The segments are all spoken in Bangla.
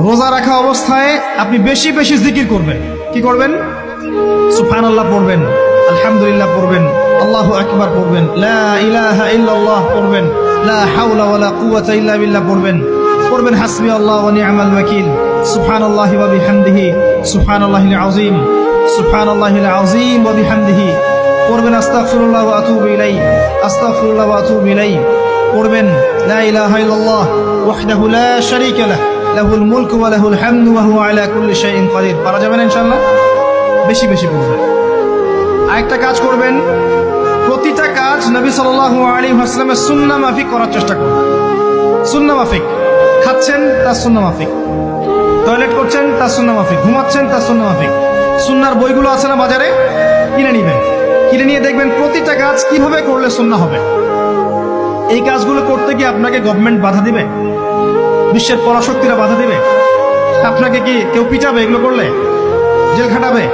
রোজা রাখা অবস্থায় আপনি বেশি বেশি জিকির করবেন। কি করবেন? সুবহানাল্লাহ পড়বেন, আলহামদুলিল্লাহ পড়বেন, আল্লাহু আকবার পড়বেন, লা ইলাহা ইল্লাল্লাহ পড়বেন, লা হাওলা ওয়ালা কুওয়াতা ইল্লা বিল্লাহ পড়বেন, পড়বেন হাসবি আল্লাহ ওয়া নি'মাল ওয়াকিল, সুবহানাল্লাহি ওয়া বিহামদিহি, সুবহানাল্লাহিল আযীম, সুবহানাল্লাহিল আযীম ওয়া বিহামদিহি, পড়বেন আস্তাগফিরুল্লাহ ওয়া আতুবু ইলাইহি, আস্তাগফিরুল্লাহ ওয়া আতুবু ইলাইহি, পড়বেন লা ইলাহা ইল্লাল্লাহ ওয়াহদাহু লা শারীকা লাহু লাহুল মুলকু ওয়া লাহুল হামদু ওয়া হুয়া আলা কুল্লি শাইইন কাদির। পারা যাবে না ইনশাআল্লাহ? বেশি বেশি পড়বেন। আরেকটা কাজ করবেন, প্রতিটা কাজ নবী সাল্লাল্লাহু আলাইহি ওয়াসাল্লামের সুন্নাহ মাফিক করার চেষ্টা করবেন। সুন্নাহ মাফিক, খাচ্ছেন তার সুন্নাহ মাফিক, টয়লেট করছেন তার সুন্নাহ মাফিক, ঘুমাচ্ছেন তার সুন্নাহ মাফিক। সুন্নাহর বইগুলো আছে না বাজারে, কিনে নিবেন, কিনে নিয়ে দেখবেন প্রতিটা কাজ কিভাবে করলে সুন্নাহ হবে। এই কাজগুলো করতে গিয়ে আপনাকে গভর্নমেন্ট বাধা দিবে, বিশ্বের পরাশক্তিরা বাধা দিবে, আপনাকে কি কেউ পিটাবে এগুলো করলে, জেল খাটাবে?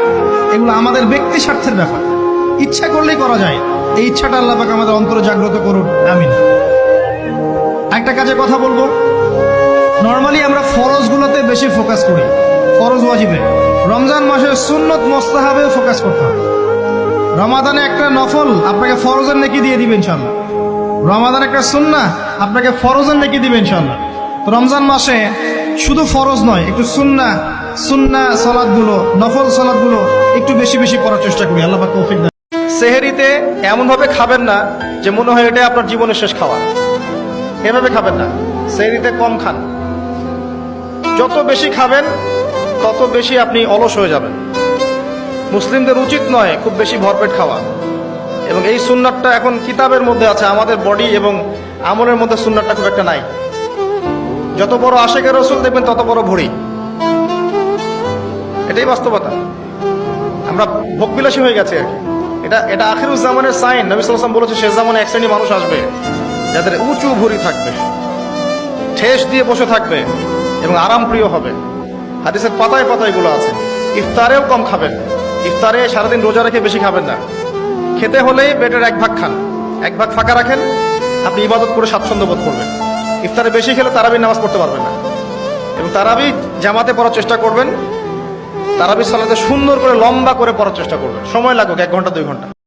এগুলো আমাদের ব্যক্তি স্বার্থের ব্যাপার, ইচ্ছা করলেই করা যায়। এই ইচ্ছাটা আল্লাহ পাক আমাদের অন্তরে জাগ্রত করুন, আমিন। একটা কাজের কথা বলবো, নর্মালি আমরা ফরজগুলোতে বেশি ফোকাস করি, ফরজ ওয়াজিবে। রমজান মাসের সুন্নত মুস্তাহাবে ফোকাস করতে হবে। রমাদানে একটা নফল আপনাকে ফরজের নেকি দিয়ে দিবে ইনশাআল্লাহ, রমাদান একটা সুন্নাহ আপনাকে ফরজের নেকি দিবে ইনশাআল্লাহ। তো রমজান মাসে শুধু ফরজ নয়, একটু সুন্নাহ সালাতগুলো, নফল সালাতগুলো একটু বেশি বেশি করার চেষ্টা করি, আল্লাহ পাক তৌফিক দেন। সেহরিতে এমন ভাবে খাবেন না যে মনে হয় এটা আপনার জীবনের শেষ খাওয়া, এভাবে খাবেন না। সেহরিতে কম খান, যত বেশি খাবেন তত বেশি আপনি অলস হয়ে যাবেন। মুসলিমদের উচিত নয় খুব বেশি ভরপেট খাওয়া, এবং এই সুন্নাতটা এখন কিতাবের মধ্যে আছে, আমাদের বডি এবং আমলের মধ্যে সুন্নাতটা খুব একটা নাই। যত বড় আশিকের রাসূল দেখবেন তত বড় ভুঁড়ি, এটাই বাস্তবতা। আমরা ভোগবিলাসী হয়ে গেছে আর কি। এটা আখিরুজ জামানের সাইন। নবী সাল্লাল্লাহু আলাইহি ওয়াসাল্লাম বলেছে শেষ জামানে এক শ্রেণী মানুষ আসবে যাদের উঁচু ভুঁড়ি থাকবে, ঠেস দিয়ে বসে থাকবে এবং আরাম প্রিয় হবে। হাদিসের পাতায় পাতায় এগুলো আছে। ইফতারেও কম খাবেন, ইফতারে সারাদিন রোজা রেখে বেশি খাবেন না। খেতে হলেই পেটের এক ভাগ খান, এক ভাগ ফাঁকা রাখেন, আপনি ইবাদত করে স্বাচ্ছন্দ্য বোধ করবেন। ইফতারে বেশি খেলে তারাবির নামাজ পড়তে পারবেন না, এবং তারাবি জামাতে পড়ার চেষ্টা করবেন। তারাবি সালাতে সুন্দর করে লম্বা করে পড়ার চেষ্টা করবেন, সময় লাগুক 1 ঘন্টা 2 ঘন্টা।